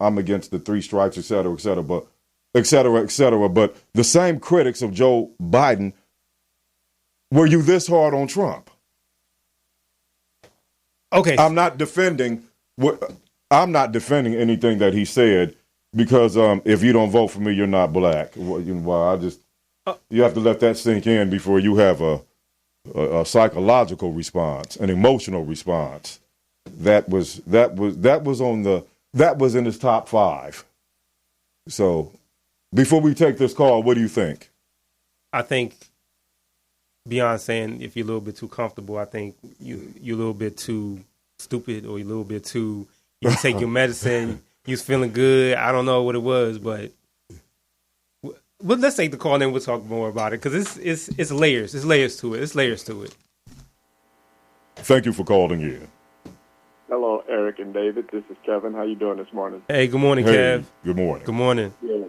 Speaker 2: I'm against the 3 strikes, et cetera, et cetera, but et cetera, et cetera. But the same critics of Joe Biden, were you this hard on Trump?
Speaker 3: Okay.
Speaker 2: I'm not defending anything that he said, because if you don't vote for me, you're not black. Well, you have to let that sink in before you have a psychological response, an emotional response. That was in his top 5. So before we take this call, what do you think?
Speaker 3: I think beyond saying if you're a little bit too comfortable, I think you're a little bit too stupid, or you're a little bit too, you take your medicine, you was feeling good. I don't know what it was, but let's take the call and then we'll talk more about it, because it's layers. It's layers to it.
Speaker 2: Thank you for calling in.
Speaker 23: Hello, Eric and David. This is Kevin. How you doing this morning?
Speaker 3: Hey, good morning,
Speaker 2: Kev.
Speaker 3: Good morning. Good morning.
Speaker 23: Yeah.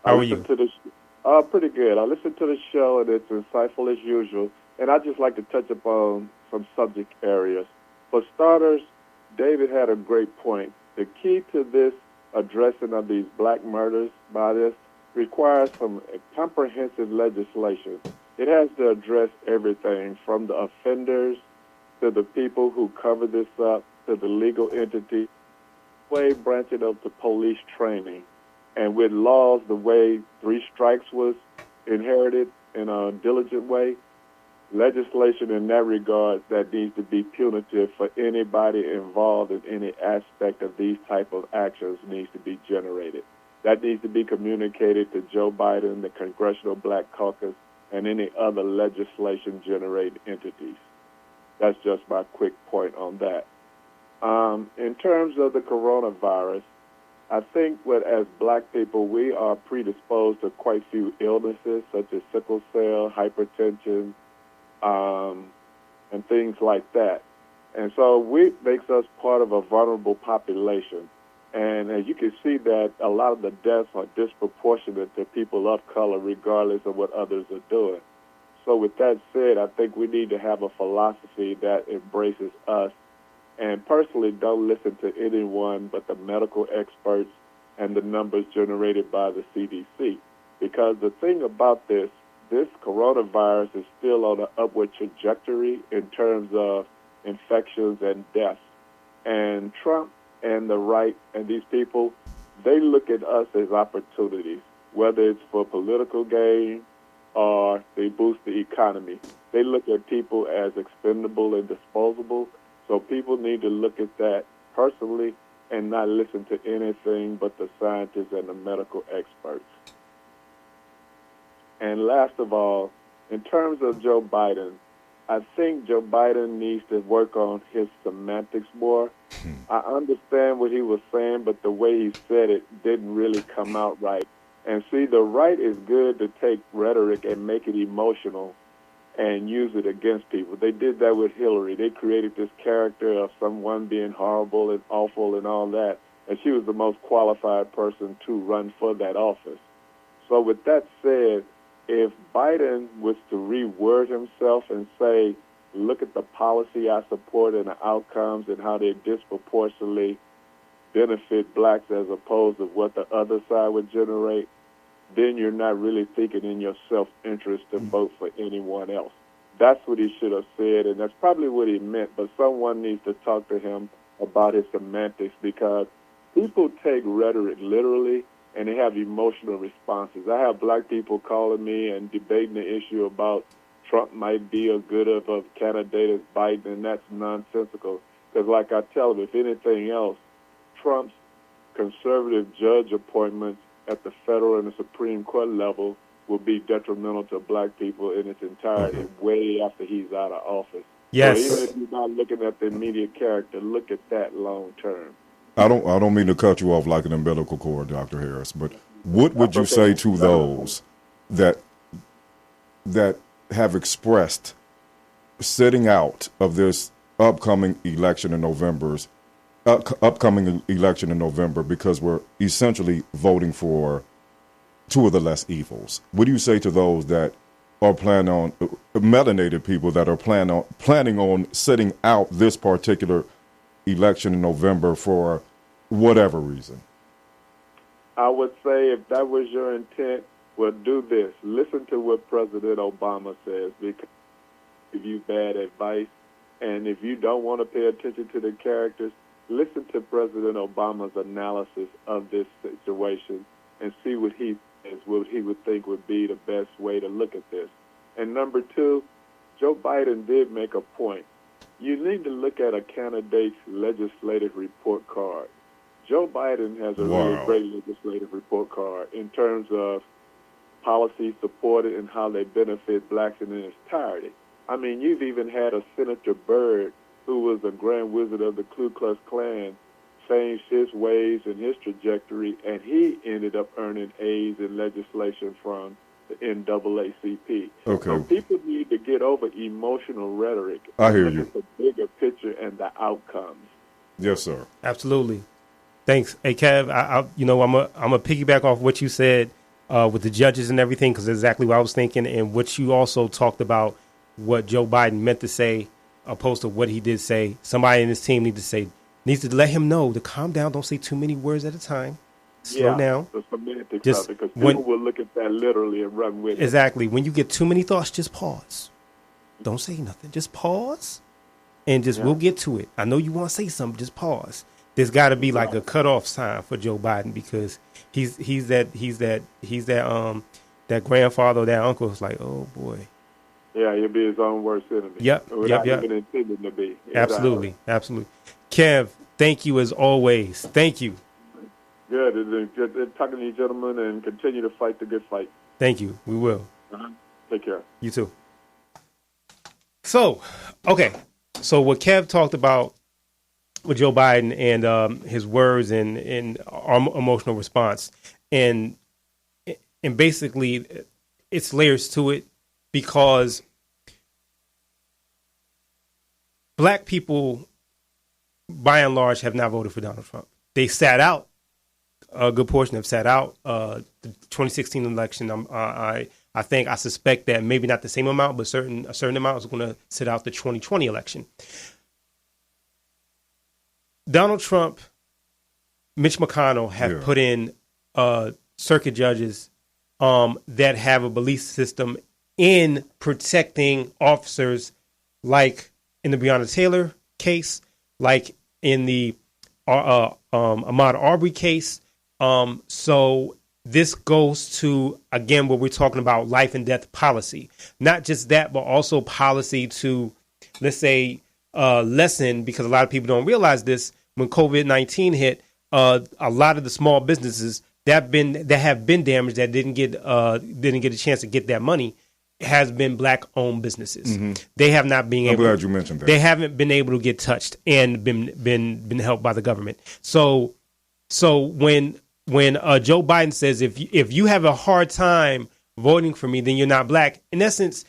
Speaker 3: How are you?
Speaker 23: Pretty good. I listened to the show, and it's insightful as usual. And I'd just like to touch upon some subject areas. For starters, David had a great point. The key to this addressing of these black murders by this requires some comprehensive legislation. It has to address everything from the offenders to the people who cover this up to the legal entity, way branching up to police training. And with laws the way 3 strikes was inherited in a diligent way, legislation in that regard that needs to be punitive for anybody involved in any aspect of these type of actions needs to be generated. That needs to be communicated to Joe Biden, the Congressional Black Caucus, and any other legislation-generating entities. That's just my quick point on that. In terms of the coronavirus, I think as black people, we are predisposed to quite a few illnesses, such as sickle cell, hypertension, and things like that. And so it makes us part of a vulnerable population. And as you can see that a lot of the deaths are disproportionate to people of color, regardless of what others are doing. So with that said, I think we need to have a philosophy that embraces us, and personally don't listen to anyone but the medical experts and the numbers generated by the CDC. Because the thing about this coronavirus is still on an upward trajectory in terms of infections and deaths. And Trump and the right and these people, they look at us as opportunities, whether it's for political gain or they boost the economy. They look at people as expendable and disposable. So people need to look at that personally and not listen to anything but the scientists and the medical experts. And last of all, in terms of Joe Biden, I think Joe Biden needs to work on his semantics more. I understand what he was saying, but the way he said it didn't really come out right. And see, the right is good to take rhetoric and make it emotional and use it against people. They did that with Hillary. They created this character of someone being horrible and awful and all that, and she was the most qualified person to run for that office. So with that said, if Biden was to reword himself and say, look at the policy I support and the outcomes and how they disproportionately benefit blacks as opposed to what the other side would generate, then you're not really thinking in your self-interest to vote for anyone else. That's what he should have said, and that's probably what he meant, but someone needs to talk to him about his semantics, because people take rhetoric literally, and they have emotional responses. I have black people calling me and debating the issue about Trump might be as good of a candidate as Biden, and that's nonsensical. Because like I tell them, if anything else, Trump's conservative judge appointments at the federal and the Supreme Court level will be detrimental to black people in its entirety way after he's out of office.
Speaker 3: Yes.
Speaker 23: So even if you're not looking at the immediate character, look at that long term.
Speaker 2: I don't mean to cut you off like an umbilical cord, Dr. Harris, but what would you say to those that have expressed sitting out of this upcoming election in November because we're essentially voting for two of the less evils? What do you say to those that are planning on melanated people that are planning on sitting out this particular election in November for whatever reason?
Speaker 23: I would say if that was your intent, well, do this. Listen to what President Obama says, because he'll give you bad advice. And if you don't want to pay attention to the characters, listen to President Obama's analysis of this situation and see what he says, what he would think would be the best way to look at this. And number two, Joe Biden did make a point. You need to look at a candidate's legislative report card. Joe Biden has a really great legislative report card in terms of policies supported and how they benefit blacks in its entirety. I mean, you've even had a Senator Byrd, who was a Grand Wizard of the Ku Klux Klan, change his ways and his trajectory, and he ended up earning A's in legislation from the NAACP.
Speaker 2: Okay.
Speaker 23: So people need to get over emotional rhetoric.
Speaker 2: I hear
Speaker 23: look
Speaker 2: you.
Speaker 23: at the bigger picture and the outcomes.
Speaker 2: Yes, sir.
Speaker 3: Absolutely. Thanks. Hey, Kev, I'm a piggyback off what you said with the judges and everything, because exactly what I was thinking, and what you also talked about, what Joe Biden meant to say, opposed to what he did say. Somebody in his team needs to let him know to calm down. Don't say too many words at a time. Slow down.
Speaker 23: The semantics
Speaker 3: Just
Speaker 23: of it, because people will look at that literally and run with it.
Speaker 3: Exactly. When you get too many thoughts, just pause. Don't say nothing. Just pause, and we'll get to it. I know you want to say something. Just pause. There's got to be like a cutoff sign for Joe Biden, because he's that grandfather, that uncle. It's like, oh boy.
Speaker 23: Yeah, he'll be his own worst enemy.
Speaker 3: Yep.
Speaker 23: Without even intending to be.
Speaker 3: Absolutely. Absolutely. Kev, thank you as always. Thank you.
Speaker 23: Good. It's good talking to you, gentlemen, and continue to fight the good fight.
Speaker 3: Thank you. We will.
Speaker 23: Take care.
Speaker 3: You too. So, okay. So what Kev talked about with Joe Biden and his words and our emotional response, and basically it's layers to it, because black people, by and large, have not voted for Donald Trump. They sat out. A good portion have sat out. The 2016 election, I suspect that maybe not the same amount, but a certain amount is going to sit out the 2020 election. Donald Trump, Mitch McConnell have put in circuit judges that have a belief system in protecting officers, like in the Breonna Taylor case, like in the Ahmaud Arbery case. So this goes to, again, what we're talking about, life and death policy. Not just that, but also policy to, let's say, lessen, because a lot of people don't realize this, when COVID-19 hit, a lot of the small businesses that have been damaged, that didn't get a chance to get that money, has been black-owned businesses. Mm-hmm. They have not been able. I'm glad
Speaker 2: you mentioned that.
Speaker 3: They haven't been able to get touched and been helped by the government. So when Joe Biden says, if you have a hard time voting for me, then you're not black, in essence,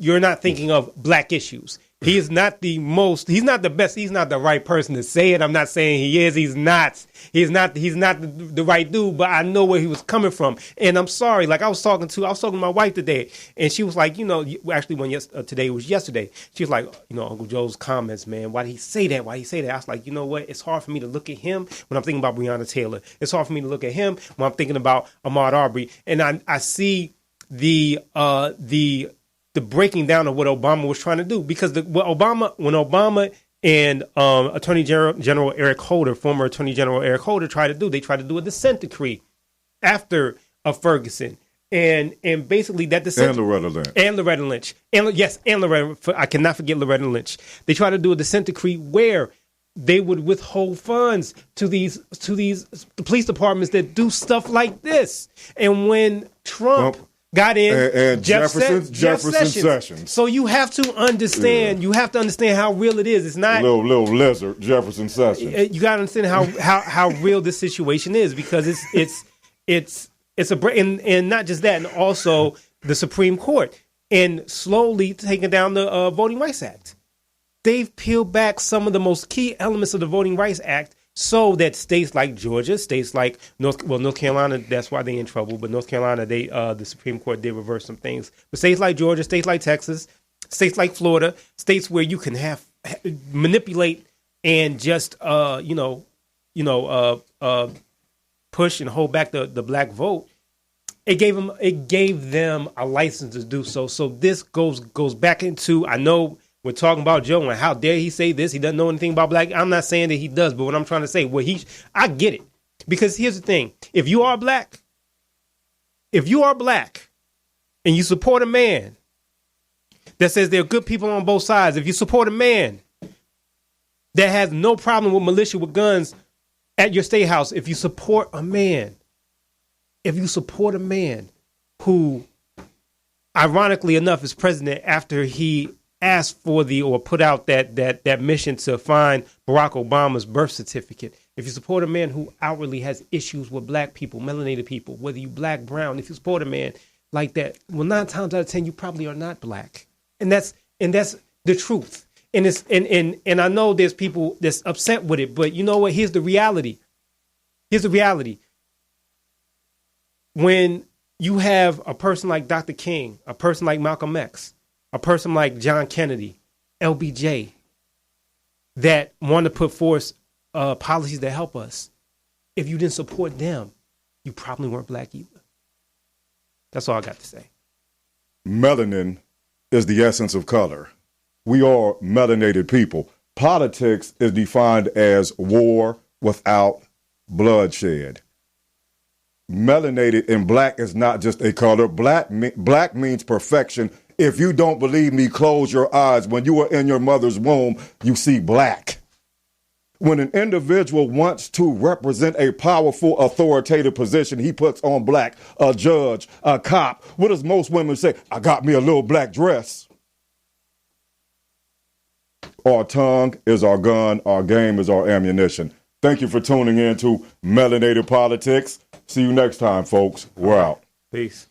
Speaker 3: you're not thinking of black issues. He is not the best. He's not the right person to say it. I'm not saying he is. He's not the right dude, but I know where he was coming from. And I'm sorry. Like I was talking to my wife today, and she was like, today was yesterday. She was like, Uncle Joe's comments, man, why did he say that? I was like, you know what? It's hard for me to look at him when I'm thinking about Breonna Taylor. It's hard for me to look at him when I'm thinking about Ahmaud Arbery. And I see the breaking down of what Obama was trying to do, because when Obama and former Attorney General Eric Holder tried to do a dissent decree after Ferguson, and basically that dissent, and Loretta Lynch, I cannot forget Loretta Lynch. They tried to do a dissent decree where they would withhold funds to these police departments that do stuff like this, and when Trump got in,
Speaker 2: and Jefferson Sessions.
Speaker 3: So you have to understand. Yeah. You have to understand how real it is. It's not
Speaker 2: little lizard Jefferson Sessions.
Speaker 3: You got to understand how real this situation is, because it's a and not just that, and also the Supreme Court, and slowly taking down the Voting Rights Act. They've peeled back some of the most key elements of the Voting Rights Act, so that states like Georgia, states like North Carolina, that's why they're in trouble. But North Carolina, the Supreme Court did reverse some things. But states like Georgia, states like Texas, states like Florida, states where you can manipulate and just push and hold back the black vote. It gave them a license to do so. So this goes back into, I know we're talking about Joe and how dare he say this? He doesn't know anything about black. I'm not saying that he does, but what I'm trying to say, I get it. Because here's the thing. If you are black and you support a man that says there are good people on both sides, if you support a man that has no problem with militia with guns at your state house, if you support a man who, ironically enough, is president after he asked for or put out that mission to find Barack Obama's birth certificate. If you support a man who outwardly has issues with black people, melanated people, whether you black, brown, if you support a man like that, well, 9 times out of 10, you probably are not black. And that's the truth. And it's and I know there's people that's upset with it, but you know what? Here's the reality. When you have a person like Dr. King, a person like Malcolm X, a person like John Kennedy, LBJ, that want to put forth policies that help us, if you didn't support them, you probably weren't black either. That's all I got to say.
Speaker 2: Melanin is the essence of color. We are melanated people. Politics is defined as war without bloodshed. Melanated and black is not just a color. Black means perfection. If you don't believe me, close your eyes. When you were in your mother's womb, you see black. When an individual wants to represent a powerful, authoritative position, he puts on black, a judge, a cop. What does most women say? I got me a little black dress. Our tongue is our gun. Our game is our ammunition. Thank you for tuning in to Melanated Politics. See you next time, folks. We're out.
Speaker 3: Peace.